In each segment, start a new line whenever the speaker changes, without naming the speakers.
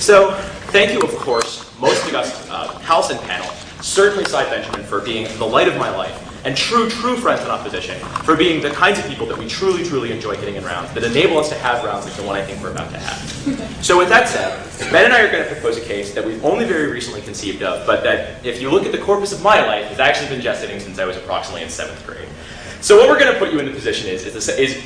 So, thank you, of course, most august House and panel, certainly Cy Benjamin for being the light of my life, and true friends in opposition, for being the kinds of people that we truly enjoy getting in rounds, that enable us to have rounds like the one I think we're about to have. So with that said, Ben and I are going to propose a case that we've only very recently conceived of, but that if you look at the corpus of my life, has actually been gestating since I was approximately in 7th grade. So what we're going to put you in the position is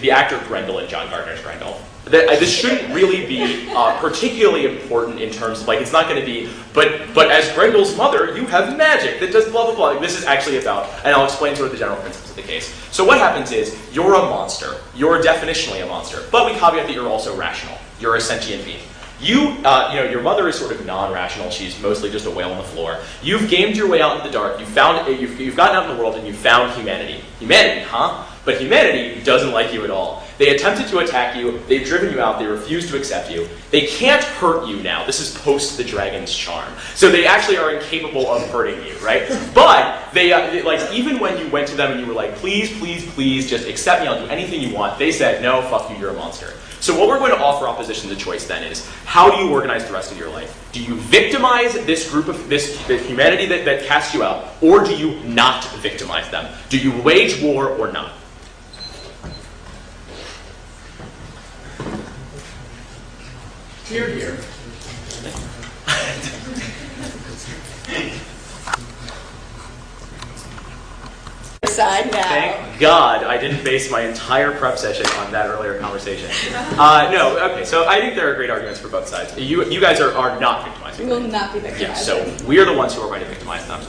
the actor Grendel in John Gardner's Grendel. This shouldn't really be particularly important in terms of, like, it's not going to be, but as Grendel's mother, you have magic that does blah, blah, blah. Like, this is actually about, and I'll explain sort of the general principles of the case. So what happens is, you're a monster. You're definitionally a monster. But we caveat that you're also rational. You're a sentient being. Your mother is sort of non-rational. She's mostly just a whale on the floor. You've gamed your way out in the dark. You've gotten out in the world and you've found humanity. Humanity, huh? But humanity doesn't like you at all. They attempted to attack you. They've driven you out. They refuse to accept you. They can't hurt you now. This is post the dragon's charm. So they actually are incapable of hurting you, right? But they like, even when you went to them and you were like, please, just accept me. I'll do anything you want. They said, no, fuck you. You're a monster. So what we're going to offer opposition the choice then is, how do you organize the rest of your life? Do you victimize this group of the humanity that cast you out, or do you not victimize them? Do you wage war or not? Here.
Side now.
Thank God I didn't base my entire prep session on that earlier conversation. No, okay, so I think there are great arguments for both sides. You guys are not victimizing
We
them.
will not be victimized.
Yeah, so we are the ones who are going to victimize them.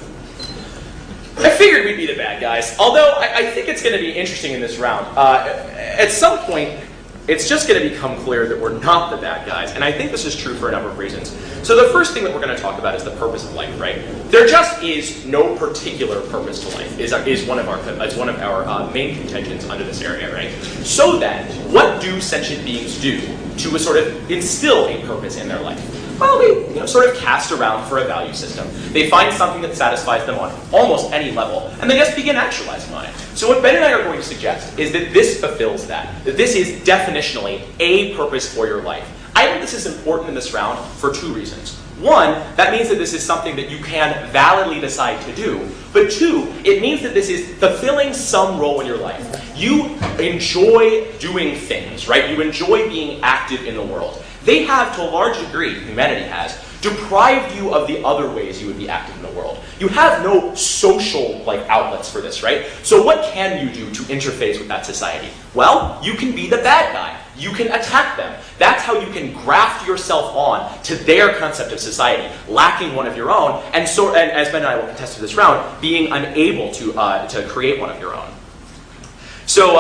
I figured we'd be the bad guys, although I think it's going to be interesting in this round. At some point, it's just going to become clear that we're not the bad guys, and I think this is true for a number of reasons. So the first thing that we're going to talk about is the purpose of life, right? There just is no particular purpose to life, is one of our main contentions under this area, right? So then, what do sentient beings do to sort of instill a purpose in their life? Well, they sort of cast around for a value system. They find something that satisfies them on almost any level, and they just begin actualizing on it. So what Ben and I are going to suggest is that this fulfills that this is definitionally a purpose for your life. I think this is important in this round for two reasons. One, that means that this is something that you can validly decide to do. But two, it means that this is fulfilling some role in your life. You enjoy doing things, right? You enjoy being active in the world. They have, to a large degree, humanity has, deprived you of the other ways you would be active in the world. You have no social outlets for this, right? So what can you do to interface with that society? Well, you can be the bad guy. You can attack them. That's how you can graft yourself on to their concept of society, lacking one of your own, and as Ben and I will contest to this round, being unable to create one of your own. So,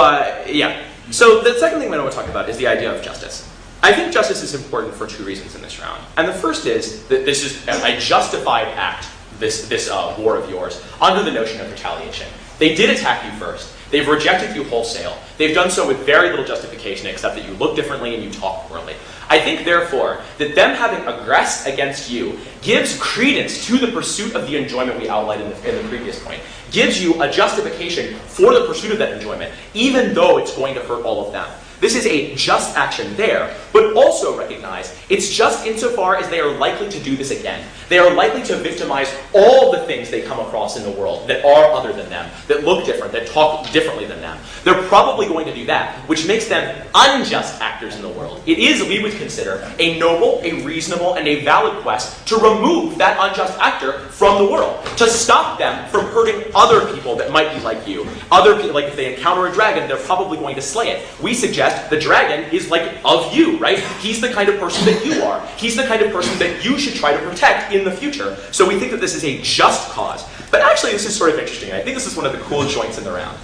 yeah. So the second thing I want to talk about is the idea of justice. I think justice is important for two reasons in this round. And the first is that this is a justified act, this war of yours, under the notion of retaliation. They did attack you first. They've rejected you wholesale. They've done so with very little justification except that you look differently and you talk poorly. I think, therefore, that them having aggressed against you gives credence to the pursuit of the enjoyment we outlined in the previous point. Gives you a justification for the pursuit of that enjoyment, even though it's going to hurt all of them. This is a just action there, but also recognize it's just insofar as they are likely to do this again. They are likely to victimize all the things they come across in the world that are other than them, that look different, that talk differently than them. They're probably going to do that, which makes them unjust actors in the world. It is, we would consider, a noble, a reasonable, and a valid quest to remove that unjust actor from the world, to stop them from hurting other people that might be like you. Other people, like if they encounter a dragon, they're probably going to slay it. We suggest the dragon is of you, right? He's the kind of person that you are. He's the kind of person that you should try to protect in the future. So we think that this is a just cause. But actually, this is sort of interesting. I think this is one of the cool joints in the round.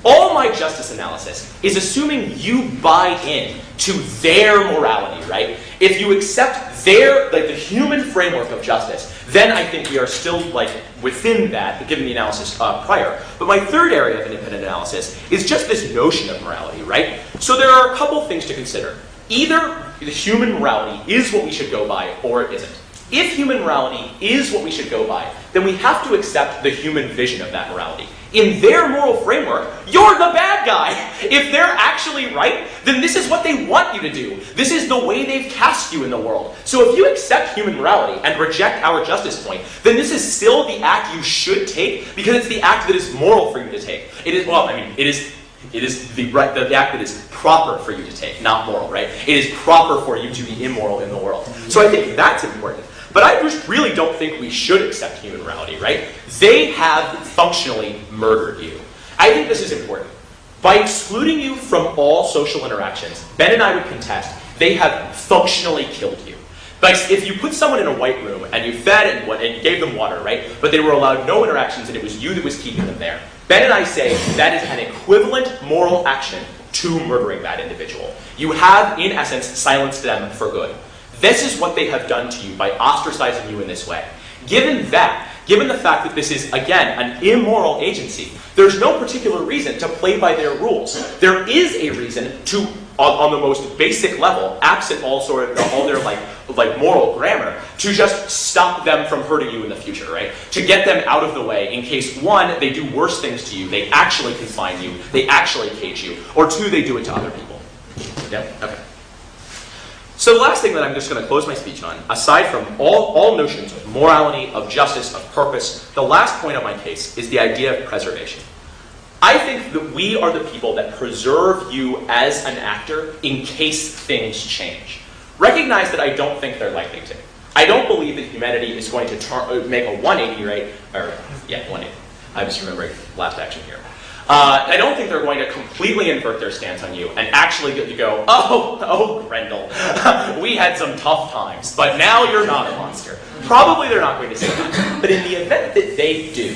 All my justice analysis is assuming you buy in to their morality, right? If you accept their, the human framework of justice, then I think we are still, within that, given the analysis prior. But my third area of independent analysis is just this notion of morality, right? So there are a couple things to consider. Either the human morality is what we should go by, or it isn't. If human morality is what we should go by, then we have to accept the human vision of that morality. In their moral framework, you're the bad guy. If they're actually right, then this is what they want you to do. This is the way they've cast you in the world. So if you accept human morality and reject our justice point, then this is still the act you should take because it's the act that is moral for you to take. It is, well, I mean, it is the act that is proper for you to take, not moral, right? It is proper for you to be immoral in the world. So I think that's important. But I just really don't think we should accept human morality, right? They have functionally murdered you. I think this is important. By excluding you from all social interactions, Ben and I would contest they have functionally killed you. Like if you put someone in a white room and you fed and you gave them water, right? But they were allowed no interactions and it was you that was keeping them there. Ben and I say that is an equivalent moral action to murdering that individual. You have, in essence, silenced them for good. This is what they have done to you by ostracizing you in this way. Given the fact that this is, again, an immoral agency, there's no particular reason to play by their rules. There is a reason to, on the most basic level, absent all their moral grammar, to just stop them from hurting you in the future, right? To get them out of the way in case, one, they do worse things to you, they actually confine you, they actually cage you, or two, they do it to other people. Yeah? Okay. So the last thing that I'm just going to close my speech on, aside from all notions of morality, of justice, of purpose, the last point of my case is the idea of preservation. I think that we are the people that preserve you as an actor in case things change. Recognize that I don't think they're likely to. I don't believe that humanity is going to make a 180, right? 180. I'm just remembering last action here. I don't think they're going to completely invert their stance on you and actually get to go, oh, Grendel, we had some tough times, but now you're not a monster. Probably they're not going to say that. But in the event that they do,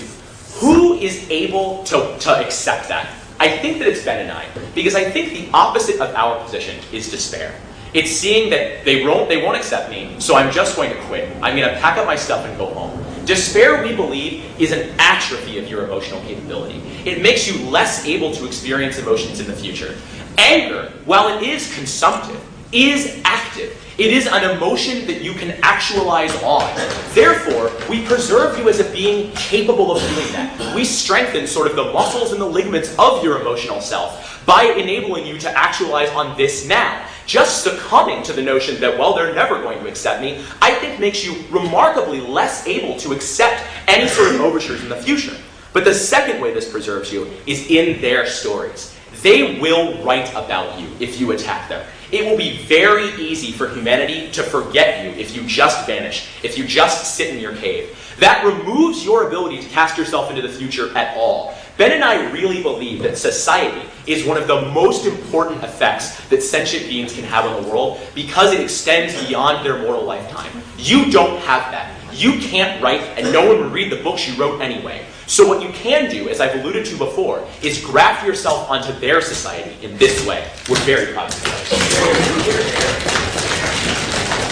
who is able to accept that? I think that it's Ben and I, because I think the opposite of our position is despair. It's seeing that they won't accept me, so I'm just going to quit. I'm going to pack up my stuff and go home. Despair, we believe, is an atrophy of your emotional capability. It makes you less able to experience emotions in the future. Anger, while it is consumptive, is active. It is an emotion that you can actualize on. Therefore, we preserve you as a being capable of doing that. We strengthen sort of the muscles and the ligaments of your emotional self by enabling you to actualize on this now. Just succumbing to the notion that, well, they're never going to accept me, I think makes you remarkably less able to accept any sort of overtures in the future. But the second way this preserves you is in their stories. They will write about you if you attack them. It will be very easy for humanity to forget you if you just vanish, if you just sit in your cave. That removes your ability to cast yourself into the future at all. Ben and I really believe that society is one of the most important effects that sentient beings can have on the world because it extends beyond their mortal lifetime. You don't have that. You can't write, and no one would read the books you wrote anyway. So what you can do, as I've alluded to before, is graft yourself onto their society in this way. We're very proud of you.
I'd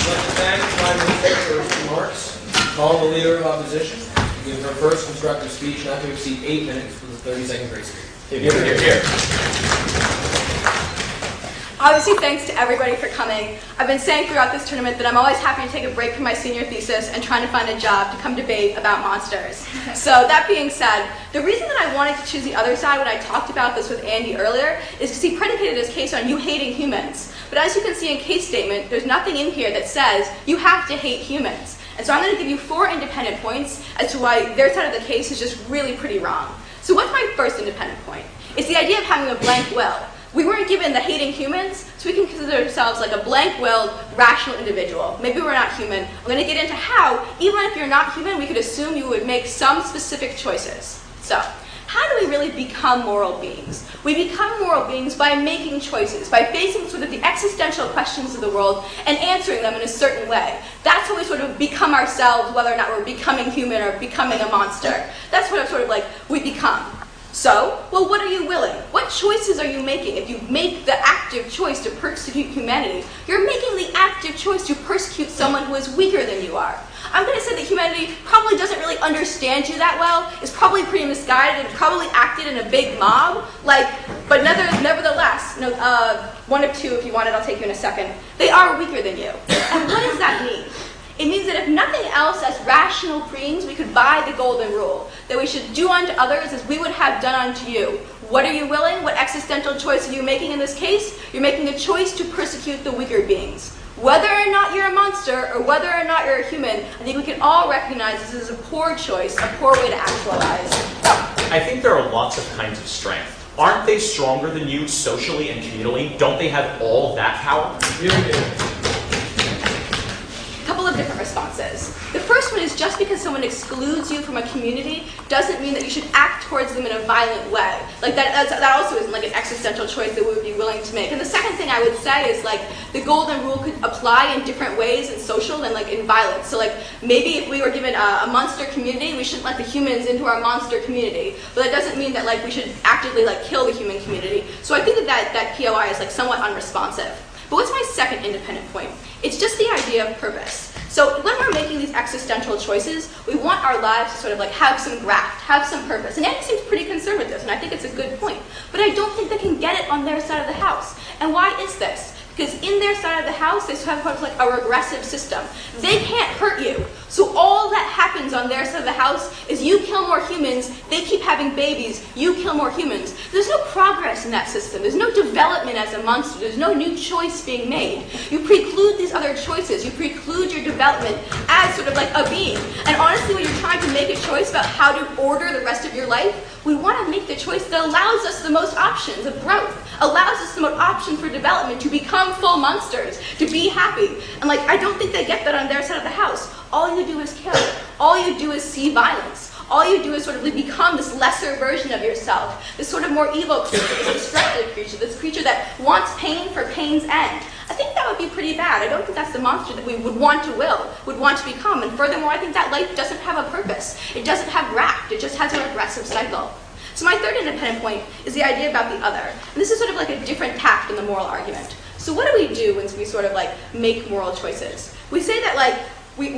like to thank Prime Minister for remarks. Call the Leader of Opposition. Give her first constructive speech not to exceed 8 minutes with a 30-second grace period.
Here.
Obviously, thanks to everybody for coming. I've been saying throughout this tournament that I'm always happy to take a break from my senior thesis and trying to find a job to come debate about monsters. So that being said, the reason that I wanted to choose the other side when I talked about this with Andy earlier is because he predicated his case on you hating humans. But as you can see in case statement, there's nothing in here that says you have to hate humans. And so I'm going to give you 4 independent points as to why their side of the case is just really pretty wrong. So what's my first independent point? It's the idea of having a blank will. We weren't given the hating humans, so we can consider ourselves like a blank-willed, rational individual. Maybe we're not human. I'm going to get into how, even if you're not human, we could assume you would make some specific choices. So, how do we really become moral beings? We become moral beings by making choices, by facing sort of the existential questions of the world and answering them in a certain way. That's how we sort of become ourselves, whether or not we're becoming human or becoming a monster. That's what sort of like we become. So, well, what are you willing? What choices are you making? If you make the active choice to persecute humanity, you're making the active choice to persecute someone who is weaker than you are. I'm going to say that humanity probably doesn't really understand you that well, is probably pretty misguided, and probably acted in a big mob, but nevertheless, one of 2 if you want it, I'll take you in a second. They are weaker than you. And what does that mean? It means that if nothing else, as rational beings, we could buy the golden rule, that we should do unto others as we would have done unto you. What are you willing? What existential choice are you making in this case? You're making a choice to persecute the weaker beings. Whether or not you're a monster, or whether or not you're a human, I think we can all recognize this is a poor choice, a poor way to actualize.
I think there are lots of kinds of strength. Aren't they stronger than you socially and communally? Don't they have all of that power?
A couple of different responses. The first one is just because someone excludes you from a community doesn't mean that you should act towards them in a violent way. Like that also isn't like an existential choice that we would be willing to make. And the second thing I would say is like the golden rule could apply in different ways in social and like in violence. So like maybe if we were given a monster community, we shouldn't let the humans into our monster community. But that doesn't mean that like we should actively like kill the human community. So I think that POI is like somewhat unresponsive. But what's my second independent point? It's just the idea of purpose. So when we're making these existential choices, we want our lives to sort of like have some graft, have some purpose. And Andy seems pretty concerned with this, and I think it's a good point. But I don't think they can get it on their side of the house. And why is this? Because in their side of the house, they have kind of like a regressive system. They can't hurt you. So all that happens on their side of the house is you kill more humans, they keep having babies, you kill more humans. There's no progress in that system. There's no development as a monster. There's no new choice being made. You preclude these other choices. You preclude your development as sort of like a being. And honestly, when you're trying to make a choice about how to order the rest of your life, we want to make the choice that allows us the most options of growth, allows us the most options for development, to become full monsters, to be happy. And like, I don't think they get that on their side of the house. All you do is kill. All you do is see violence. All you do is sort of become this lesser version of yourself, this sort of more evil creature, this destructive creature, this creature that wants pain for pain's end. I think that would be pretty bad. I don't think that's the monster that we would want to become. And furthermore, I think that life doesn't have a purpose. It doesn't have graft. It just has a regressive cycle. So my third independent point is the idea about the other. And this is sort of like a different tact in the moral argument. So what do we do when we sort of like make moral choices? We say that like, we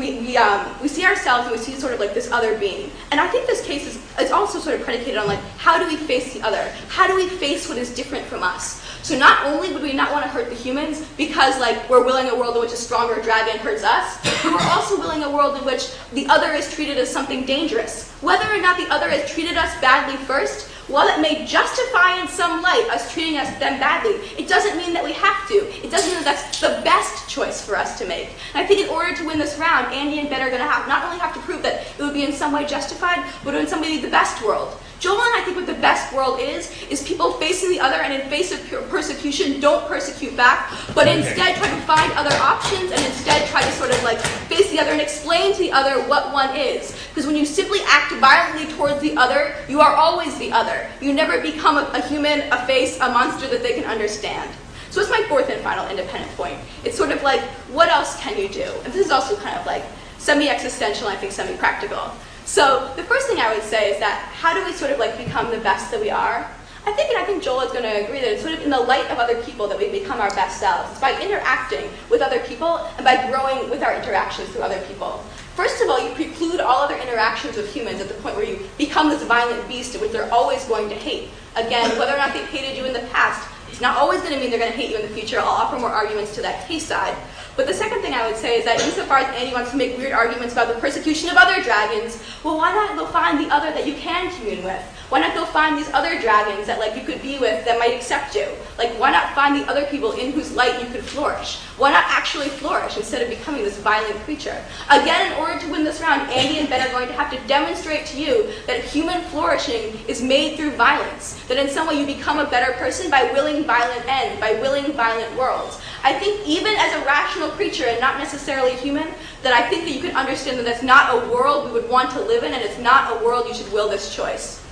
see ourselves and we see sort of like this other being. And I think this case is also sort of predicated on like, how do we face the other? How do we face what is different from us? So not only would we not want to hurt the humans because like we're willing a world in which a stronger dragon hurts us, but we're also willing a world in which the other is treated as something dangerous. Whether or not the other has treated us badly first, while it may justify in some light us treating them badly, it doesn't mean that we have to. It doesn't mean that that's the best choice for us to make. And I think in order to win this round, Andy and Ben are going to not only have to prove that it would be in some way justified, but in some way the best world. Joel and I think what the best world is people facing the other and in face of persecution don't persecute back, but instead try to find other options and instead try to sort of like face the other and explain to the other what one is. Because when you simply act violently towards the other, you are always the other. You never become a human, a face, a monster that they can understand. So what's my fourth and final independent point? It's sort of like, what else can you do? And this is also kind of like semi-existential, I think semi-practical. So the first thing I would say is that how do we sort of like become the best that we are? I think Joel is going to agree that it's sort of in the light of other people that we become our best selves. It's by interacting with other people and by growing with our interactions through other people. First of all, you preclude all other interactions with humans at the point where you become this violent beast which they're always going to hate. Again, whether or not they've hated you in the past, it's not always going to mean they're going to hate you in the future. I'll offer more arguments to that case side. But the second thing I would say is that insofar as Andy wants to make weird arguments about the persecution of other dragons, well, why not go find the other that you can commune with? Why not go find these other dragons that like you could be with that might accept you? Like, why not find the other people in whose light you could flourish? Why not actually flourish instead of becoming this violent creature? Again, in order to win this round, Andy and Ben are going to have to demonstrate to you that human flourishing is made through violence. That in some way you become a better person by willing violent ends, by willing violent worlds. I think even as a rational creature and not necessarily human, that I think that you can understand that that's not a world we would want to live in, and it's not a world you should will this choice.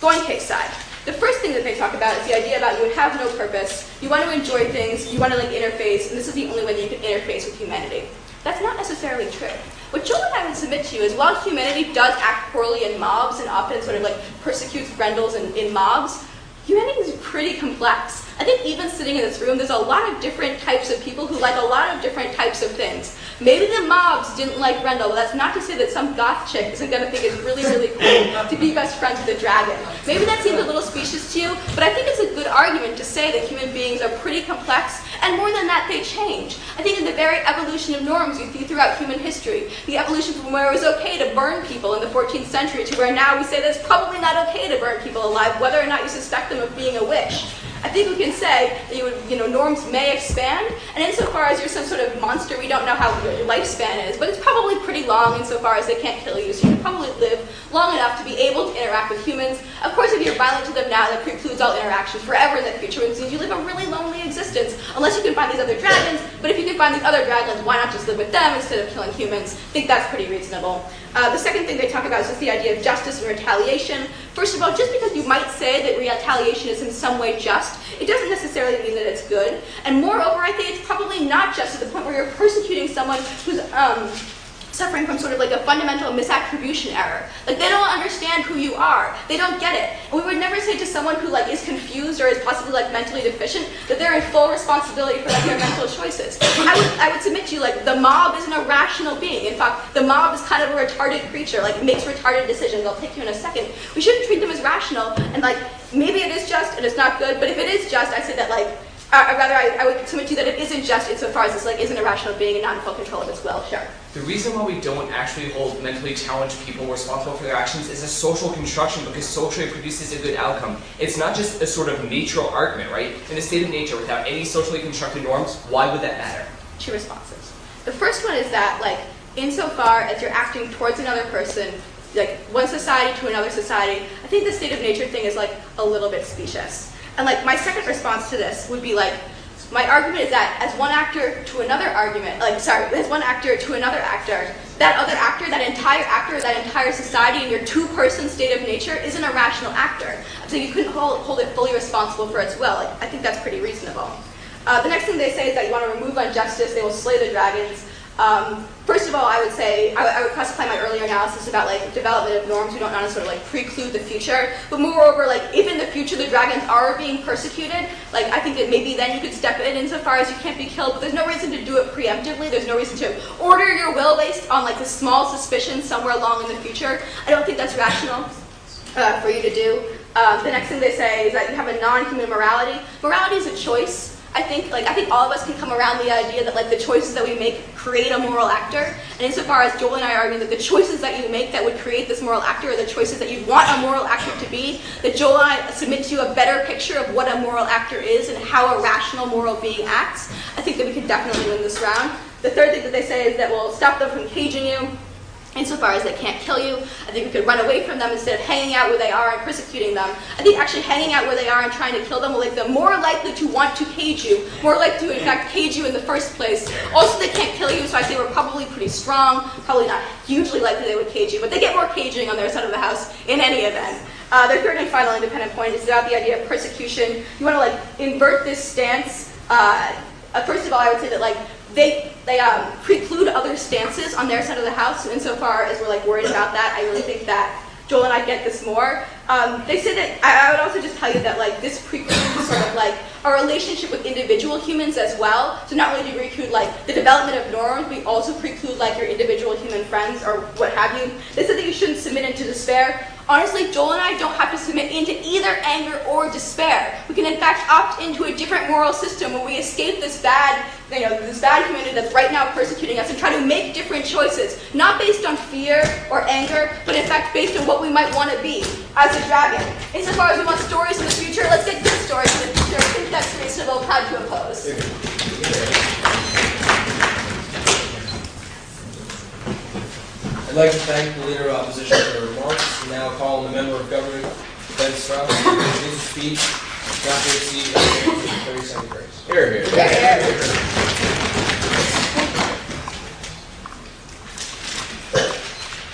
Going case side. The first thing that they talk about is the idea about you have no purpose, you want to enjoy things, you want to like interface, and this is the only way that you can interface with humanity. That's not necessarily true. What Joel and I would submit to you is while humanity does act poorly in mobs and often sort of like persecutes Grendels in mobs, humanity is pretty complex. I think even sitting in this room, there's a lot of different types of people who like a lot of different types of things. Maybe the mobs didn't like Rendell, but that's not to say that some goth chick isn't going to think it's really, really cool to be best friends with a dragon. Maybe that seems a little specious to you, but I think it's a good argument to say that human beings are pretty complex, and more than that, they change. I think in the very evolution of norms you see throughout human history, the evolution from where it was okay to burn people in the 14th century to where now we say that it's probably not okay to burn people alive, whether or not you suspect them of being a witch. I think we can say that norms may expand, and insofar as you're some sort of monster, we don't know how your lifespan is, but it's probably pretty long insofar as they can't kill you, so you can probably live long enough to be able to interact with humans. Of course, if you're violent to them now, that precludes all interaction forever in the future, which means you live a really lonely existence, unless you can find these other dragons, but if you can find these other dragons, why not just live with them instead of killing humans? I think that's pretty reasonable. The second thing they talk about is just the idea of justice and retaliation. First of all, just because you might say that retaliation is in some way just, it doesn't necessarily mean that it's good. And moreover, I think it's probably not just to the point where you're persecuting someone who's suffering from sort of like a fundamental misattribution error. Like, they don't understand who you are. They don't get it. And we would never say to someone who is confused or is possibly mentally deficient that they're in full responsibility for their mental choices. I would submit to you the mob isn't a rational being. In fact, the mob is kind of a retarded creature, makes retarded decisions. I'll take you in a second. We shouldn't treat them as rational, and maybe it is just and it's not good, but if it is just, I say that I would submit to you that it isn't just insofar as this isn't a rational being and not in full control of its will. Sure.
The reason why we don't actually hold mentally challenged people responsible for their actions is a social construction, because socially it produces a good outcome. It's not just a sort of natural argument, right? In a state of nature, without any socially constructed norms, why would that matter?
Two responses. The first one is that, insofar as you're acting towards another person, one society to another society, I think the state of nature thing is a little bit specious. And my second response to this would be my argument is that as one actor to another as one actor to another actor, that other actor, that entire society in your two-person state of nature isn't a rational actor. So you couldn't hold it fully responsible for its will. I think that's pretty reasonable. The next thing they say is that you want to remove injustice, they will slay the dragons. First of all, I would say, I would classify my earlier analysis about development of norms. We don't want to sort of preclude the future. But moreover, if in the future the dragons are being persecuted, I think that maybe then you could step in insofar as you can't be killed, but there's no reason to do it preemptively. There's no reason to order your will based on the small suspicion somewhere along in the future. I don't think that's rational for you to do. The next thing they say is that you have a non-human morality. Morality is a choice. I think all of us can come around the idea that the choices that we make create a moral actor. And insofar as Joel and I argue that the choices that you make that would create this moral actor are the choices that you want a moral actor to be, that Joel and I submit to you a better picture of what a moral actor is and how a rational moral being acts. I think that we can definitely win this round. The third thing that they say is that we'll stop them from caging you. Insofar as they can't kill you, I think we could run away from them instead of hanging out where they are and persecuting them. I think actually hanging out where they are and trying to kill them will make them more likely to want to cage you, more likely to in fact cage you in the first place. Also, they can't kill you, so I say we're probably pretty strong, probably not hugely likely they would cage you, but they get more caging on their side of the house in any event. Their third and final independent point is about the idea of persecution. You want to invert this stance. First of all, I would say that they preclude other stances on their side of the house. So insofar as we're worried about that, I really think that Joel and I get this more. They say that I would also just tell you that this precludes sort of our relationship with individual humans as well. So not only do we preclude the development of norms, we also preclude your individual human friends or what have you. They said that you shouldn't submit into despair. Honestly, Joel and I don't have to submit into either anger or despair. We can in fact opt into a different moral system where we escape this bad humanity that's right now persecuting us and try to make different choices, not based on fear or anger, but in fact based on what we might want to be as a dragon. Insofar as we want stories in the future, let's get good stories in the future. I think that's reasonable. Proud to oppose.
I'd like to thank the Leader of Opposition for her remarks. Now call on the Member of Government, Ben Strauss, to give his speech, not to exceed 30-second grace.
Here.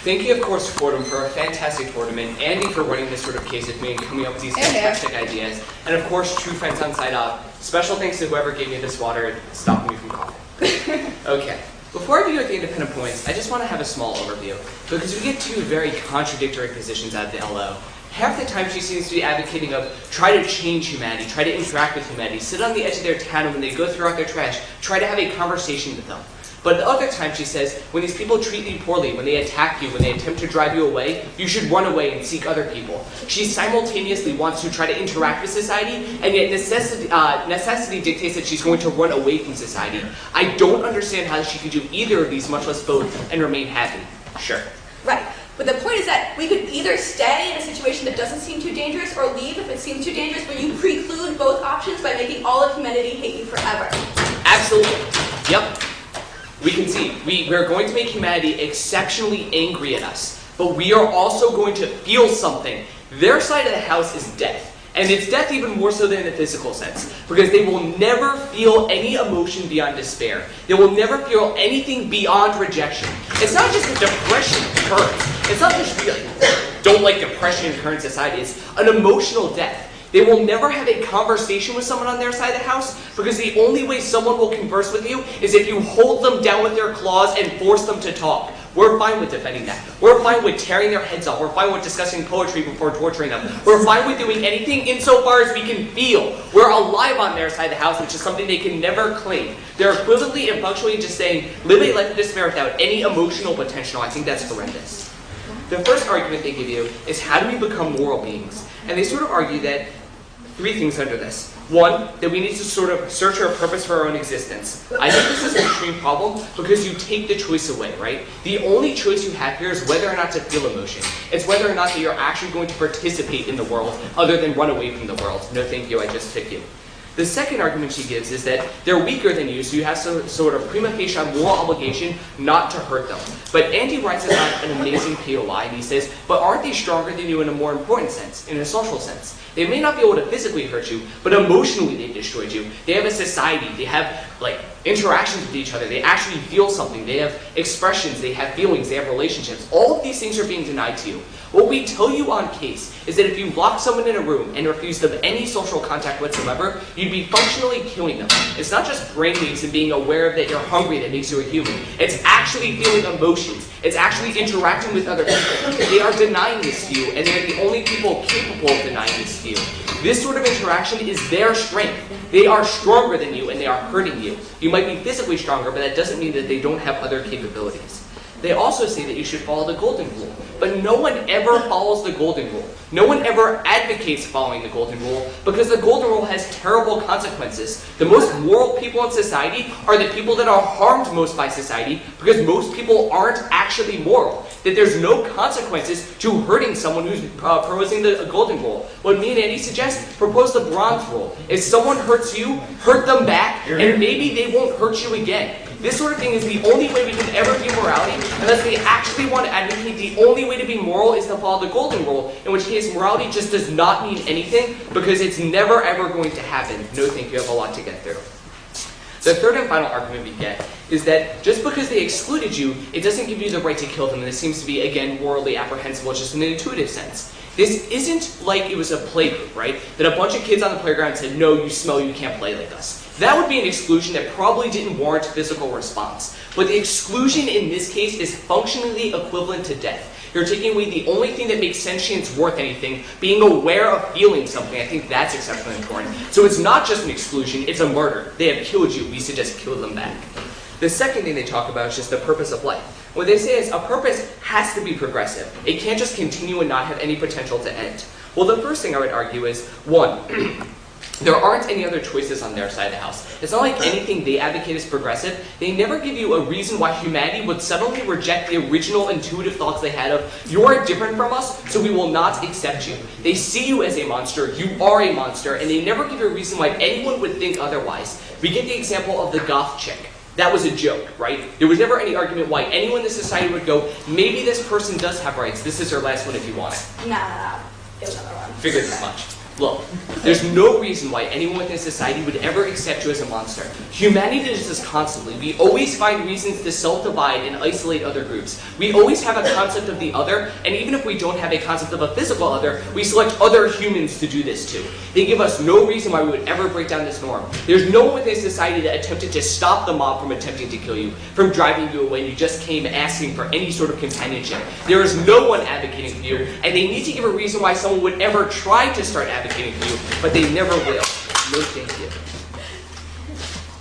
Thank you, of course, Fordham, for a fantastic tournament, Andy for running this sort of case with me and coming up with these fantastic ideas, and of course, true friends on side off. Special thanks to whoever gave me this water and stopped me from coughing. Okay. Before I begin with the independent points, I just want to have a small overview, because we get two very contradictory positions out of the LO. Half the time she seems to be advocating of try to change humanity, try to interact with humanity, sit on the edge of their town and when they go throw out their trash, try to have a conversation with them. But at other times, she says, when these people treat you poorly, when they attack you, when they attempt to drive you away, you should run away and seek other people. She simultaneously wants to try to interact with society, and yet necessity dictates that she's going to run away from society. I don't understand how she could do either of these, much less both, and remain happy. Sure.
Right. But the point is that we could either stay in a situation that doesn't seem too dangerous or leave if it seems too dangerous, but you preclude both options by making all of humanity hate you forever.
Absolutely. Yep. We can see. We're going to make humanity exceptionally angry at us, but we are also going to feel something. Their side of the house is death. And it's death even more so than in the physical sense, because they will never feel any emotion beyond despair. They will never feel anything beyond rejection. It's not just a depression current. It's not just we don't like depression in current society. It's an emotional death. They will never have a conversation with someone on their side of the house, because the only way someone will converse with you is if you hold them down with their claws and force them to talk. We're fine with defending that. We're fine with tearing their heads off. We're fine with discussing poetry before torturing them. We're fine with doing anything insofar as we can feel. We're alive on their side of the house, which is something they can never claim. They're equivalently and punctually just saying, live a life of despair without any emotional potential. I think that's horrendous. The first argument they give you is, how do we become moral beings? And they sort of argue that three things under this. One, that we need to sort of search our purpose for our own existence. I think this is an extreme problem because you take the choice away, right? The only choice you have here is whether or not to feel emotion. It's whether or not that you're actually going to participate in the world other than run away from the world. No thank you, I just took you. The second argument she gives is that they're weaker than you, so you have some sort of prima facie moral obligation not to hurt them. But Andy writes about an amazing POI, and he says, but aren't they stronger than you in a more important sense, in a social sense? They may not be able to physically hurt you, but emotionally they've destroyed you. They have a society, they have interactions with each other, they actually feel something, they have expressions, they have feelings, they have relationships. All of these things are being denied to you. What we tell you on case is that if you lock someone in a room and refuse them any social contact whatsoever, you'd be functionally killing them. It's not just brain waves and being aware that you're hungry that makes you a human. It's actually feeling emotions. It's actually interacting with other people. They are denying this to you, and they're the only people capable of denying this to you. This sort of interaction is their strength. They are stronger than you, and they are hurting you. You might be physically stronger, but that doesn't mean that they don't have other capabilities. They also say that you should follow the golden rule, but no one ever follows the golden rule. No one ever advocates following the golden rule because the golden rule has terrible consequences. The most moral people in society are the people that are harmed most by society because most people aren't actually moral. That there's no consequences to hurting someone who's proposing the golden rule. What me and Andy suggest, propose the bronze rule. If someone hurts you, hurt them back, and maybe they won't hurt you again. This sort of thing is the only way we can ever view morality, unless they actually want to advocate the only way to be moral is to follow the golden rule, in which case morality just does not mean anything because it's never ever going to happen. No thank you, I have a lot to get through. The third and final argument we get is that just because they excluded you, it doesn't give you the right to kill them, and this seems to be, again, morally apprehensible just in an intuitive sense. This isn't like it was a play group, right? That a bunch of kids on the playground said, no, you smell, you can't play like us. That would be an exclusion that probably didn't warrant physical response. But the exclusion in this case is functionally equivalent to death. You're taking away the only thing that makes sentience worth anything, being aware of feeling something. I think that's exceptionally important. So it's not just an exclusion, it's a murder. They have killed you, we suggest kill them back. The second thing they talk about is just the purpose of life. What they say is a purpose has to be progressive. It can't just continue and not have any potential to end. Well, the first thing I would argue is, one, there aren't any other choices on their side of the house. It's not like anything they advocate is progressive. They never give you a reason why humanity would suddenly reject the original intuitive thoughts they had of, you're different from us, so we will not accept you. They see you as a monster, you are a monster, and they never give you a reason why anyone would think otherwise. We get the example of the goth chick. That was a joke, right? There was never any argument why anyone in this society would go, maybe this person does have rights, this is her last one if you want it.
Nah, it was another one.
Figured as much. Look, there's no reason why anyone within society would ever accept you as a monster. Humanity does this constantly. We always find reasons to self-divide and isolate other groups. We always have a concept of the other, and even if we don't have a concept of a physical other, we select other humans to do this to. They give us no reason why we would ever break down this norm. There's no one within society that attempted to stop the mob from attempting to kill you, from driving you away, and you just came asking for any sort of companionship. There is no one advocating for you, and they need to give a reason why someone would ever try to start advocating for you, but they never will. No thank you.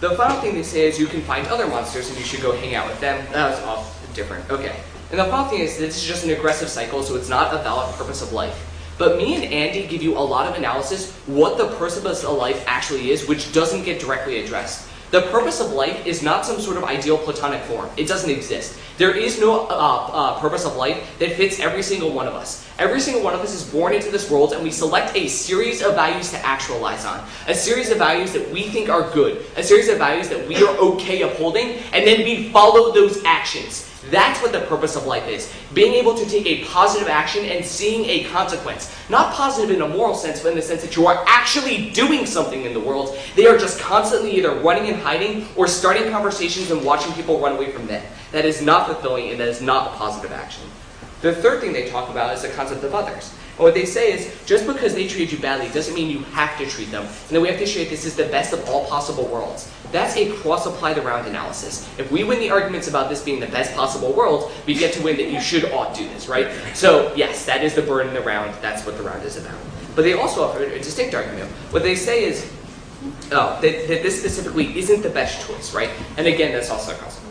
The final thing they say is you can find other monsters and you should go hang out with them. That was off different. Okay. And the final thing is this is just an aggressive cycle, so it's not a valid purpose of life. But me and Andy give you a lot of analysis what the purpose of life actually is, which doesn't get directly addressed. The purpose of life is not some sort of ideal platonic form. It doesn't exist. There is no purpose of life that fits every single one of us. Every single one of us is born into this world and we select a series of values to actualize on. A series of values that we think are good. A series of values that we are okay upholding, and then we follow those actions. That's what the purpose of life is. Being able to take a positive action and seeing a consequence. Not positive in a moral sense, but in the sense that you are actually doing something in the world. They are just constantly either running and hiding or starting conversations and watching people run away from them. That is not fulfilling and that is not a positive action. The third thing they talk about is the concept of others. And what they say is, just because they treat you badly doesn't mean you have to treat them. And then we have to show this is the best of all possible worlds. That's a cross-applied around analysis. If we win the arguments about this being the best possible world, we get to win that you should ought do this, right? So yes, that is the burden in the round. That's what the round is about. But they also offer a distinct argument. What they say is, that this specifically isn't the best choice, right? And again, that's also a cross-applied.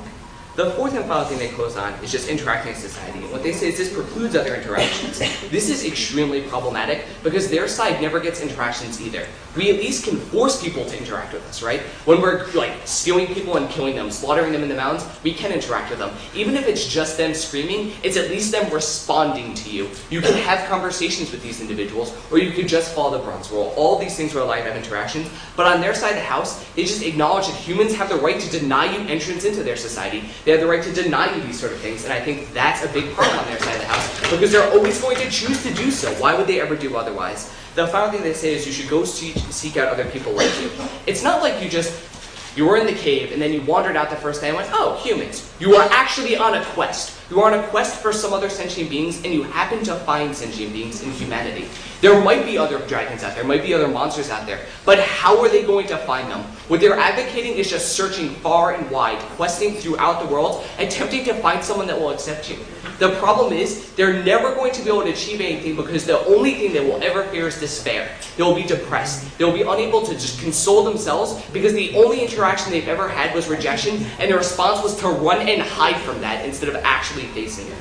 The fourth and final thing they close on is just interacting in society. And what they say is this precludes other interactions. This is extremely problematic because their side never gets interactions either. We at least can force people to interact with us, right? When we're like stealing people and killing them, slaughtering them in the mountains, we can interact with them. Even if it's just them screaming, it's at least them responding to you. You can have conversations with these individuals, or you could just follow the bronze rule. All these things are allowed to have interactions, but on their side of the house, they just acknowledge that humans have the right to deny you entrance into their society. They have the right to deny you these sort of things, and I think that's a big part on their side of the house, because they're always going to choose to do so. Why would they ever do otherwise? The final thing they say is you should go seek out other people like you. It's not like you were in the cave and then you wandered out the first day and went, oh, humans. You are actually on a quest. You are on a quest for some other sentient beings, and you happen to find sentient beings in humanity. There might be other dragons out there, might be other monsters out there, but how are they going to find them? What they're advocating is just searching far and wide, questing throughout the world, attempting to find someone that will accept you. The problem is, they're never going to be able to achieve anything because the only thing they will ever fear is despair. They will be depressed. They will be unable to just console themselves because the only interaction they've ever had was rejection, and their response was to run and hide from that instead of actually facing it.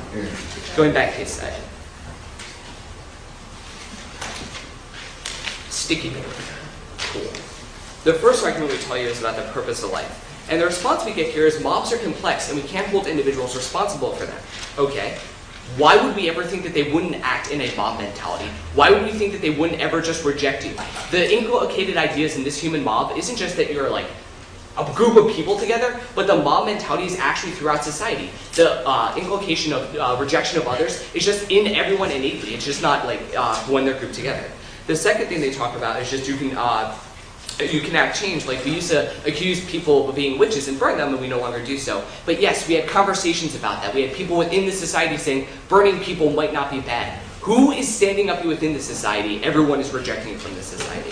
Going back to his side. Sticky paper. Cool. The first argument we tell you is about the purpose of life. And the response we get here is mobs are complex and we can't hold individuals responsible for them. Okay. Why would we ever think that they wouldn't act in a mob mentality? Why would we think that they wouldn't ever just reject you? The inculcated ideas in this human mob isn't just that you're like a group of people together, but the mob mentality is actually throughout society. The inculcation of rejection of others is just in everyone innately. It's just not like when they're grouped together. The second thing they talk about is just you can act change. Like we used to accuse people of being witches and burn them, and we no longer do so. But yes, we had conversations about that. We had people within the society saying burning people might not be bad. Who is standing up within the society? Everyone is rejecting from the society.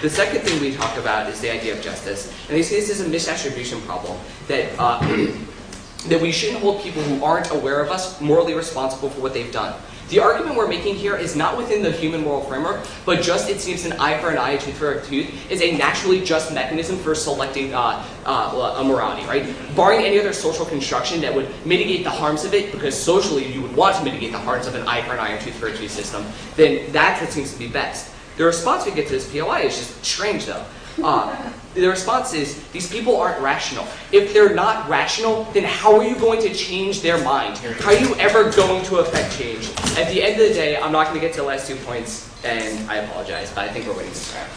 The second thing we talk about is the idea of justice. And they say this is a misattribution problem, that that we shouldn't hold people who aren't aware of us morally responsible for what they've done. The argument we're making here is not within the human moral framework, but just it seems an eye for an eye, a tooth for a tooth is a naturally just mechanism for selecting a morality, right? Barring any other social construction that would mitigate the harms of it, because socially you would want to mitigate the harms of an eye for an eye or tooth for a tooth system, then that's what seems to be best. The response we get to this POI is just strange though. The response is, these people aren't rational. If they're not rational, then how are you going to change their mind? How are you ever going to affect change? At the end of the day, I'm not going to get to the last 2 points, and I apologize, but I think we're winning this round.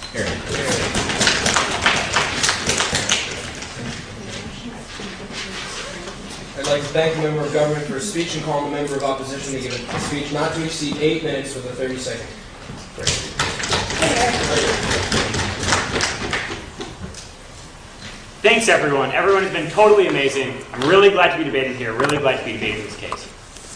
I'd like to thank the member of government for his speech and call on the member of opposition to give a speech not to exceed 8 minutes with a 30-second break.
Thanks, everyone. Everyone has been totally amazing. I'm really glad to be debating here, really glad to be debating this case.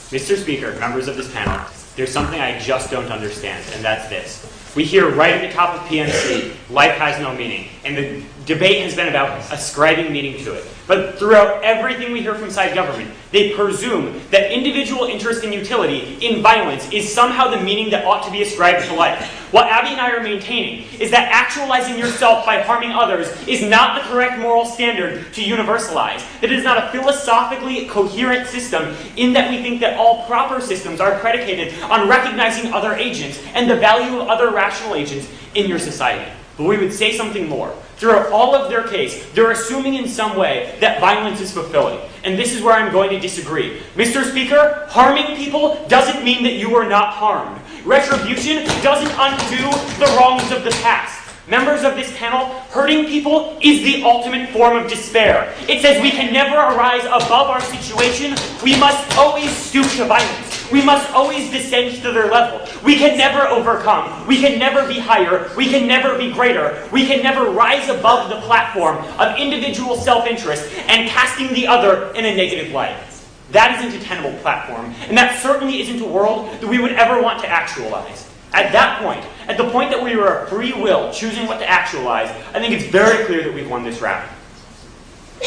Mr. Speaker, members of this panel, there's something I just don't understand, and that's this. We hear right at the top of PNC, life has no meaning. And the debate has been about ascribing meaning to it. But throughout everything we hear from side government, they presume that individual interest and utility in violence is somehow the meaning that ought to be ascribed to life. What Abby and I are maintaining is that actualizing yourself by harming others is not the correct moral standard to universalize. That it is not a philosophically coherent system in that we think that all proper systems are predicated on recognizing other agents and the value of other rational agents in your society. But we would say something more. Throughout all of their case, they're assuming in some way that violence is fulfilling. And this is where I'm going to disagree. Mr. Speaker, harming people doesn't mean that you are not harmed. Retribution doesn't undo the wrongs of the past. Members of this panel, hurting people is the ultimate form of despair. It says we can never arise above our situation. We must always stoop to violence. We must always descend to their level. We can never overcome. We can never be higher. We can never be greater. We can never rise above the platform of individual self-interest and casting the other in a negative light. That isn't a tenable platform, and that certainly isn't a world that we would ever want to actualize. At that point, at the point that we are a free will choosing what to actualize, I think it's very clear that we've won this round.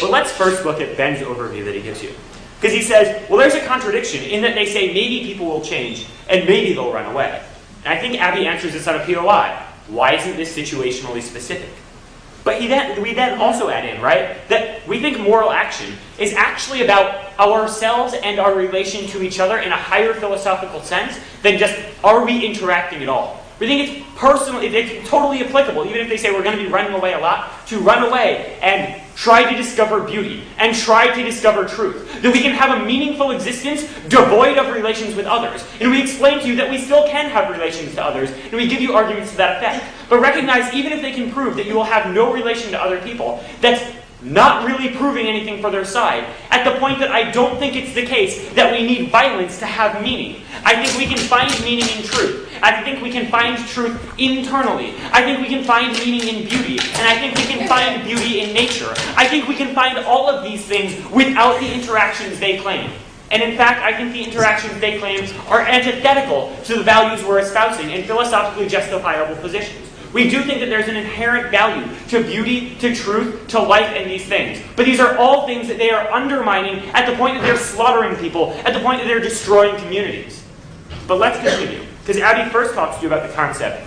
But let's first look at Ben's overview that he gives you. Because he says, well, there's a contradiction in that they say maybe people will change and maybe they'll run away. And I think Abby answers this on a POI. Why isn't this situationally specific? But we then also add in, right, that we think moral action is actually about ourselves and our relation to each other in a higher philosophical sense than just, are we interacting at all? We think it's personal, it's totally applicable, even if they say we're going to be running away a lot, to run away and try to discover beauty and try to discover truth. That we can have a meaningful existence devoid of relations with others. And we explain to you that we still can have relations to others, and we give you arguments to that effect. But recognize, even if they can prove that you will have no relation to other people, that's not really proving anything for their side, at the point that I don't think it's the case that we need violence to have meaning. I think we can find meaning in truth. I think we can find truth internally. I think we can find meaning in beauty. And I think we can find beauty in nature. I think we can find all of these things without the interactions they claim. And in fact, I think the interactions they claim are antithetical to the values we're espousing in philosophically justifiable positions. We do think that there's an inherent value to beauty, to truth, to life, and these things. But these are all things that they are undermining at the point that they're slaughtering people, at the point that they're destroying communities. But let's continue. Because Abby first talks to you about the concept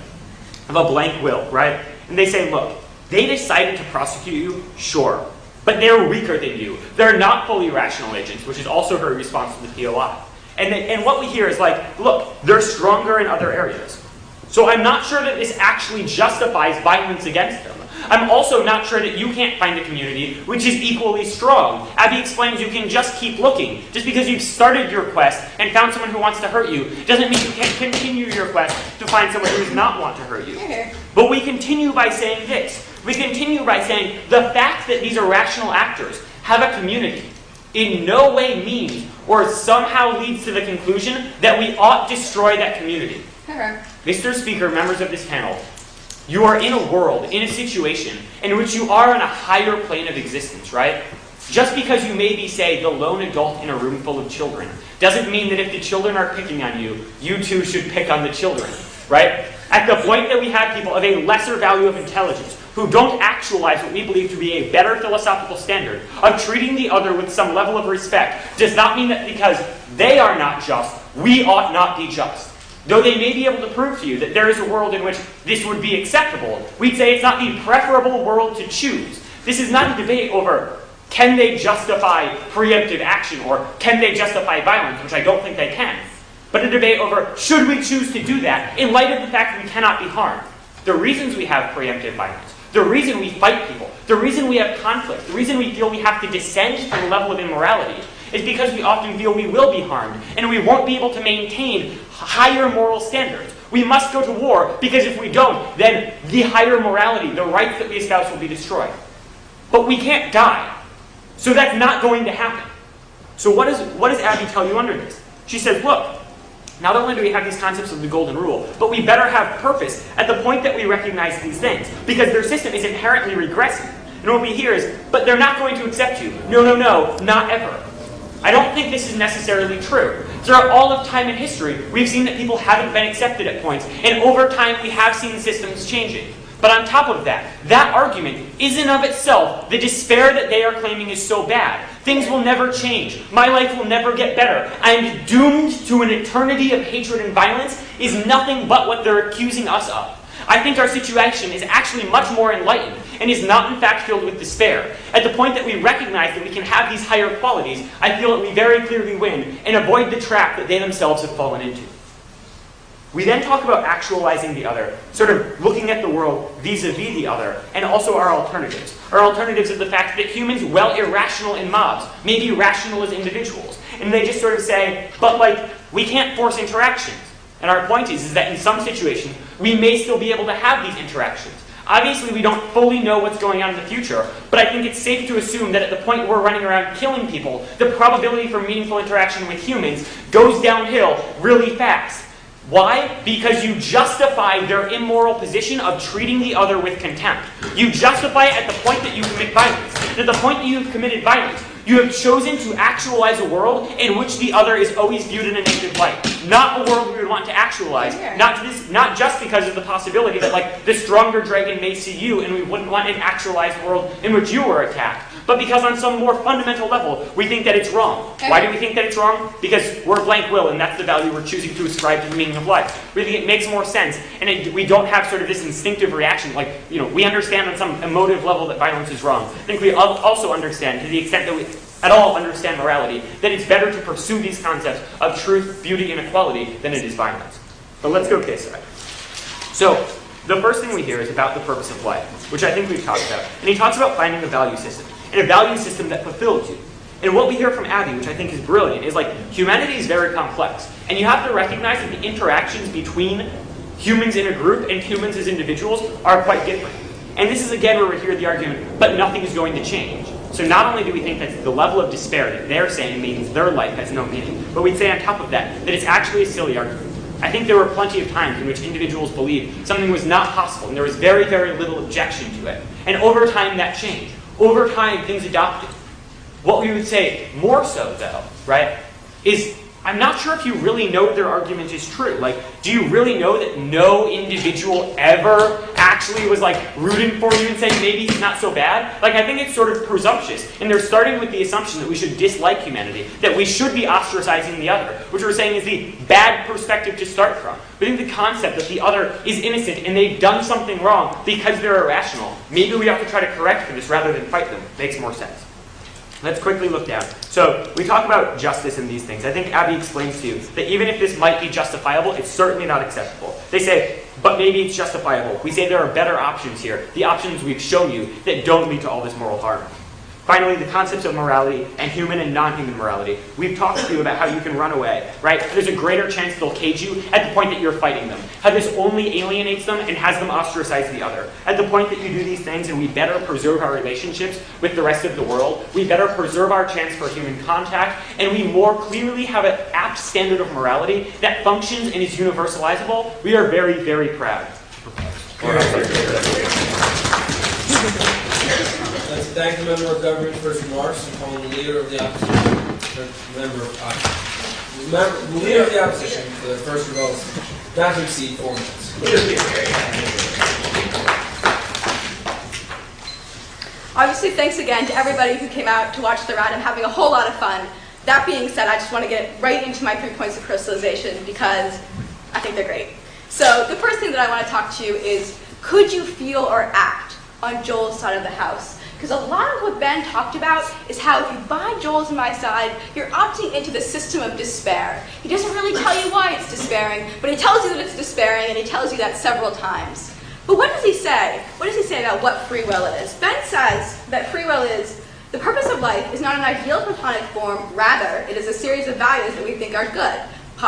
of a blank will, right? And they say, look, they decided to prosecute you, sure. But they're weaker than you. They're not fully rational agents, which is also her response to the POI. And what we hear is like, look, they're stronger in other areas. So I'm not sure that this actually justifies violence against them. I'm also not sure that you can't find a community which is equally strong. Abby explains you can just keep looking. Just because you've started your quest and found someone who wants to hurt you doesn't mean you can't continue your quest to find someone who does not want to hurt you. But we continue by saying this. We continue by saying the fact that these irrational actors have a community in no way means or somehow leads to the conclusion that we ought to destroy that community. Mr. Speaker, members of this panel, you are in a world, in a situation, in which you are on a higher plane of existence, right? Just because you may be, say, the lone adult in a room full of children, doesn't mean that if the children are picking on you, you too should pick on the children, right? At the point that we have people of a lesser value of intelligence, who don't actualize what we believe to be a better philosophical standard of treating the other with some level of respect, does not mean that because they are not just, we ought not be just. Though they may be able to prove to you that there is a world in which this would be acceptable, we'd say it's not the preferable world to choose. This is not a debate over can they justify preemptive action or can they justify violence, which I don't think they can, but a debate over should we choose to do that in light of the fact that we cannot be harmed. The reasons we have preemptive violence, the reason we fight people, the reason we have conflict, the reason we feel we have to descend to the level of immorality is because we often feel we will be harmed and we won't be able to maintain higher moral standards. We must go to war because if we don't, then the higher morality, the rights that we espouse will be destroyed. But we can't die. So that's not going to happen. So what does Abby tell you under this? She says, look, not only do we have these concepts of the golden rule, but we better have purpose at the point that we recognize these things, because their system is inherently regressive. And what we hear is, but they're not going to accept you. No, no, no, not ever. I don't think this is necessarily true. Throughout all of time and history, we've seen that people haven't been accepted at points, and over time we have seen systems changing. But on top of that, that argument is in of itself, the despair that they are claiming is so bad. Things will never change. My life will never get better. I am doomed to an eternity of hatred and violence is nothing but what they're accusing us of. I think our situation is actually much more enlightened and is not in fact filled with despair. At the point that we recognize that we can have these higher qualities, I feel that we very clearly win and avoid the trap that they themselves have fallen into. We then talk about actualizing the other, sort of looking at the world vis-a-vis the other, and also our alternatives. Our alternatives are the fact that humans, while irrational in mobs, may be rational as individuals. And they just sort of say, but we can't force interactions. And our point is that in some situations, we may still be able to have these interactions. Obviously, we don't fully know what's going on in the future, but I think it's safe to assume that at the point we're running around killing people, the probability for meaningful interaction with humans goes downhill really fast. Why? Because you justify their immoral position of treating the other with contempt. You justify it at the point that you commit violence. At the point that you have committed violence, you have chosen to actualize a world in which the other is always viewed in a negative light. Not a world we would want to actualize. Not just because of the possibility that the stronger dragon may see you and we wouldn't want an actualized world in which you were attacked. But because on some more fundamental level, we think that it's wrong. Why do we think that it's wrong? Because we're blank will, and that's the value we're choosing to ascribe to the meaning of life. We think it makes more sense, and we don't have sort of this instinctive reaction, we understand on some emotive level that violence is wrong. I think we also understand, to the extent that we at all understand morality, that it's better to pursue these concepts of truth, beauty, and equality than it is violence. But let's go case side. So, the first thing we hear is about the purpose of life, which I think we've talked about. And he talks about finding a value system, and a value system that fulfills you. And what we hear from Abby, which I think is brilliant, is humanity is very complex. And you have to recognize that the interactions between humans in a group and humans as individuals are quite different. And this is again where we hear the argument, but nothing is going to change. So not only do we think that the level of despair that they're saying means their life has no meaning, but we'd say on top of that it's actually a silly argument. I think there were plenty of times in which individuals believed something was not possible, and there was very, very little objection to it. And over time that changed. Over time things adopted. What we would say more so though, right, is I'm not sure if you really know their argument is true. Do you really know that no individual ever actually was rooting for you and saying maybe he's not so bad? I think it's sort of presumptuous. And they're starting with the assumption that we should dislike humanity, that we should be ostracizing the other, which we're saying is the bad perspective to start from. We think the concept that the other is innocent and they've done something wrong because they're irrational. Maybe we have to try to correct for this rather than fight them. Makes more sense. Let's quickly look down. So we talk about justice in these things. I think Abby explains to you that even if this might be justifiable, it's certainly not acceptable. They say, but maybe it's justifiable. We say there are better options here, the options we've shown you that don't lead to all this moral harm. Finally, the concepts of morality and human and non-human morality. We've talked to you about how you can run away, right? There's a greater chance they'll cage you at the point that you're fighting them. How this only alienates them and has them ostracize the other. At the point that you do these things and we better preserve our relationships with the rest of the world, we better preserve our chance for human contact, and we more clearly have an apt standard of morality that functions and is universalizable, we are very, very proud.
Let's thank the member of government for his remarks and call the leader of the opposition, the leader of the opposition for the first rebuttal speech. Not to exceed 4 minutes.
Obviously, thanks again to everybody who came out to watch the round. I'm having a whole lot of fun. That being said, I just want to get right into my 3 points of crystallization because I think they're great. So the first thing that I want to talk to you is, could you feel or act on Joel's side of the house? Because a lot of what Ben talked about is how if you buy Joel's and my side, you're opting into the system of despair. He doesn't really tell you why it's despairing, but he tells you that it's despairing, and he tells you that several times. But what does he say? What does he say about what free will is? Ben says that free will is the purpose of life is not an ideal platonic form, rather, it is a series of values that we think are good.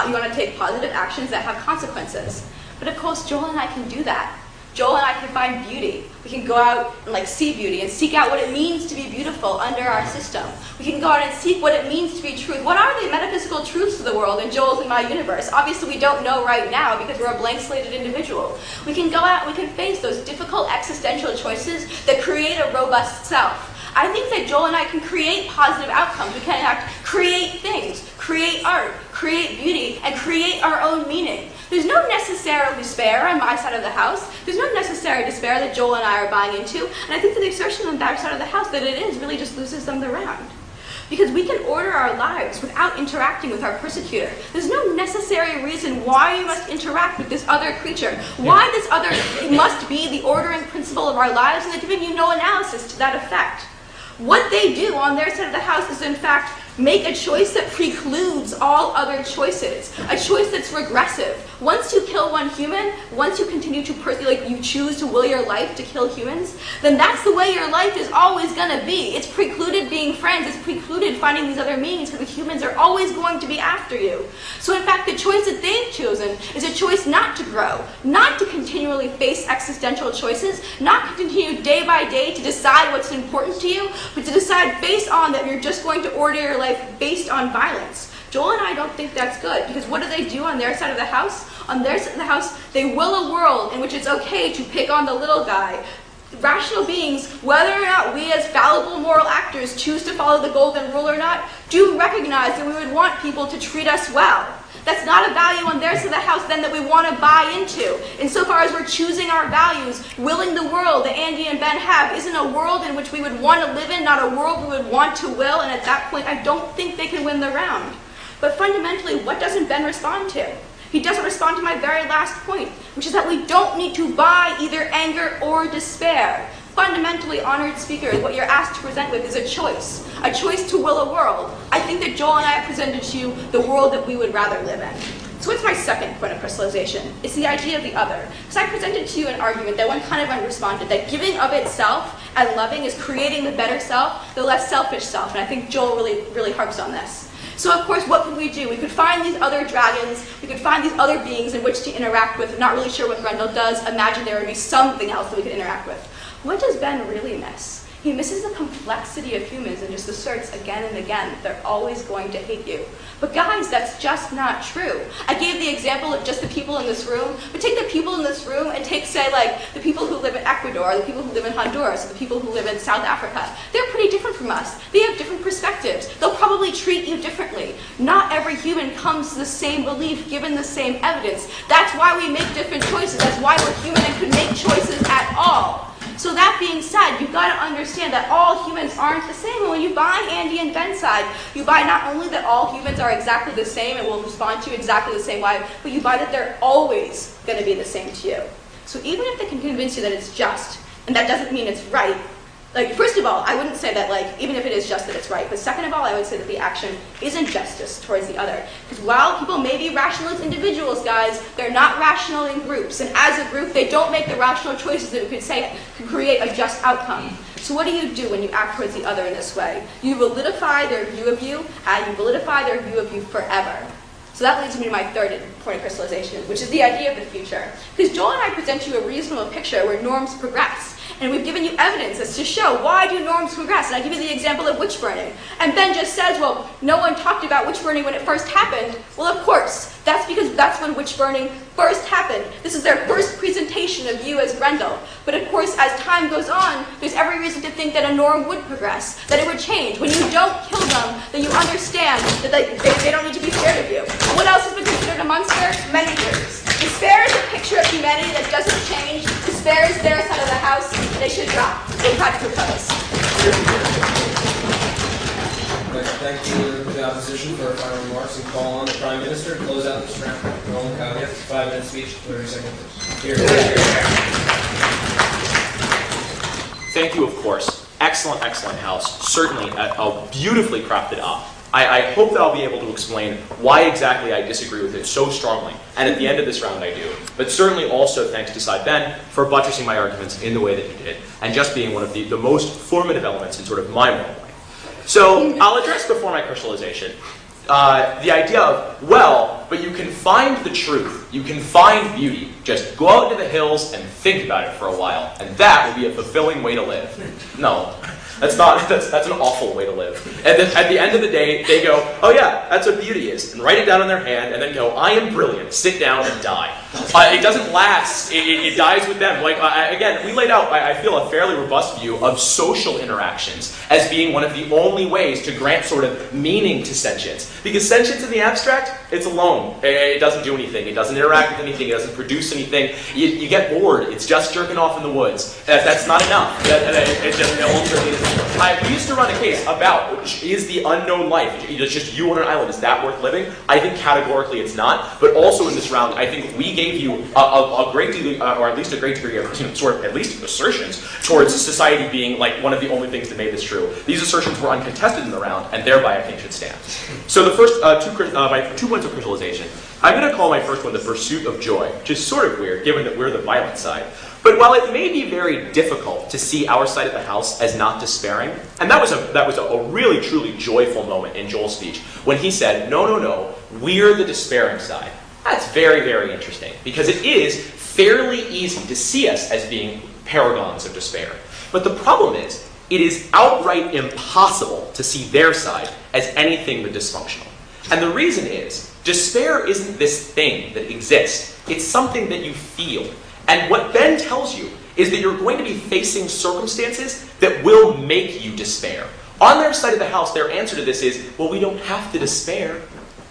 You want to take positive actions that have consequences. But of course, Joel and I can do that. Joel and I can find beauty. We can go out and see beauty and seek out what it means to be beautiful under our system. We can go out and seek what it means to be truth. What are the metaphysical truths of the world in Joel's and my universe? Obviously, we don't know right now because we're a blank-slated individual. We can go out and we can face those difficult existential choices that create a robust self. I think that Joel and I can create positive outcomes. We can in fact create things, create art, create beauty, and create our own meaning. There's no necessary despair on my side of the house. There's no necessary despair that Joel and I are buying into. And I think that the assertion on that side of the house that it is really just loses them the round. Because we can order our lives without interacting with our persecutor. There's no necessary reason why we must interact with this other creature. Why this other must be the ordering principle of our lives, and they've given you no analysis to that effect. What they do on their side of the house is, in fact, make a choice that precludes all other choices, a choice that's regressive. Once you kill one human, once you continue to you choose to will your life to kill humans, then that's the way your life is always going to be. It's precluded being friends, it's precluded finding these other meanings, because the humans are always going to be after you. So in fact, the choice that they've chosen is a choice not to grow, not to continually face existential choices, not to continue day by day to decide what's important to you, but to decide based on that you're just going to order your life based on violence. Joel and I don't think that's good, because what do on their side of the house? On their side of the house, they will a world in which it's okay to pick on the little guy. Rational beings, whether or not we as fallible moral actors choose to follow the golden rule or not, do recognize that we would want people to treat us well. That's not a value on their side of the house then that we want to buy into. Insofar as we're choosing our values, willing the world that Andy and Ben have isn't a world in which we would want to live in, not a world we would want to will, and at that point I don't think they can win the round. But fundamentally, what doesn't Ben respond to? He doesn't respond to my very last point, which is that we don't need to buy either anger or despair. Fundamentally, honored speakers, what you're asked to present with is a choice to will a world. I think that Joel and I have presented to you the world that we would rather live in. So what's my second point of crystallization? It's the idea of the other. Because I presented to you an argument that one kind of unresponded, that giving of itself and loving is creating the better self, the less selfish self, and I think Joel really harps on this. So of course, what could we do? We could find these other dragons, we could find these other beings in which to interact with. I'm not really sure what Grendel does. Imagine there would be something else that we could interact with. What does Ben really miss? He misses the complexity of humans and just asserts again and again that they're always going to hate you. But guys, that's just not true. I gave the example of just the people in this room, but take the people in this room and take, say, like, the people who live in Ecuador, the people who live in Honduras, the people who live in South Africa. They're pretty different from us. They have different perspectives. They'll probably treat you differently. Not every human comes to the same belief given the same evidence. That's why we make different choices. That's why we're human and could make choices at all. So that being said, you've got to understand that all humans aren't the same. And when you buy Andy and Ben's side, you buy not only that all humans are exactly the same and will respond to you exactly the same way, but you buy that they're always going to be the same to you. So even if they can convince you that it's just, and that doesn't mean it's right, like, first of all, I wouldn't say that, like, even if it is just that it's right, but second of all, I would say that the action isn't justice towards the other. Because while people may be rational as individuals, guys, they're not rational in groups. And as a group, they don't make the rational choices that we could say could create a just outcome. So what do you do when you act towards the other in this way? You validify their view of you, and you validify their view of you forever. So that leads me to my third point of crystallization, which is the idea of the future. Because Joel and I present you a reasonable picture where norms progress. And we've given you evidence as to show why do norms progress. And I give you the example of witch burning. And Ben just says, well, no one talked about witch burning when it first happened. Well, of course. That's because that's when witch burning first happened. This is their first presentation of you as Grendel. But of course, as time goes on, there's every reason to think that a norm would progress, that it would change. When you don't kill them, then you understand that they don't need to be scared of you. What else has been considered a monster? Many years. Despair is a picture of humanity that doesn't change. Despair is their side of the house. They should drop. They try to propose.
I'd like to thank the opposition for our final remarks and call on the Prime Minister to close out this round. Roland Cowley, 5-minute speech, 30 seconds. Here.
Thank you, of course. Excellent house. Certainly a beautifully crafted op. I hope that I'll be able to explain why exactly I disagree with it so strongly. And at the end of this round, I do. But certainly also thanks to Side Ben for buttressing my arguments in the way that he did, and just being one of the most formative elements in sort of my moral life. So I'll address before my crystallization the idea of, well, but you can find the truth, you can find beauty, just go out into the hills and think about it for a while, and that will be a fulfilling way to live. No, That's an awful way to live. And then at the end of the day, they go, oh yeah, that's what beauty is, and write it down in their hand, and then go, I am brilliant, sit down and die. It doesn't last, it dies with them. Like, again, we laid out, I feel, a fairly robust view of social interactions as being one of the only ways to grant sort of meaning to sentience. Because sentience in the abstract, it's alone. It doesn't do anything. It doesn't interact with anything. It doesn't produce anything. You get bored. It's just jerking off in the woods. That's not enough. It ultimately isn't. We used to run a case about, is the unknown life, just you on an island, is that worth living? I think categorically it's not. But also in this round, I think we gave you a great deal, or at least a great degree of sort of at least assertions towards society being like one of the only things that made this true. These assertions were uncontested in the round, and thereby I think should stand. So the first my 2 points of crystallization. I'm going to call my first one the pursuit of joy, which is sort of weird given that we're the violent side. But while it may be very difficult to see our side of the house as not despairing, and that was a really truly joyful moment in Joel's speech when he said, no, we're the despairing side. That's very, very interesting because it is fairly easy to see us as being paragons of despair. But the problem is, it is outright impossible to see their side as anything but dysfunctional. And the reason is, despair isn't this thing that exists. It's something that you feel. And what Ben tells you is that you're going to be facing circumstances that will make you despair. On their side of the house, their answer to this is, well, we don't have to despair.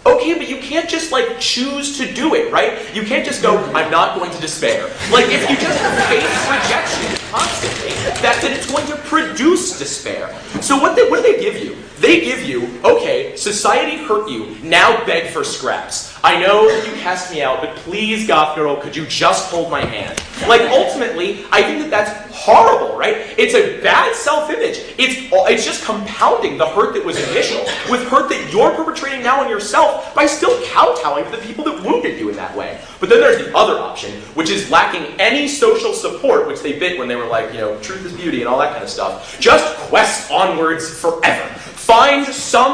Okay, but you can't just, like, choose to do it, right? You can't just go, I'm not going to despair. Like, if you just face rejection constantly, then it's going to produce despair. So what do they give you? They give you, okay, society hurt you, now beg for scraps. I know that you cast me out, but please, goth girl, could you just hold my hand? Like, ultimately, I think that that's horrible, right? It's a bad self-image. It's just compounding the hurt that was initial with hurt that you're perpetrating now on yourself by still kowtowing to the people that wounded you in that way. But then there's the other option, which is lacking any social support, which they bit when they were like, truth is beauty and all that kind of stuff. Just quest onwards forever. Find some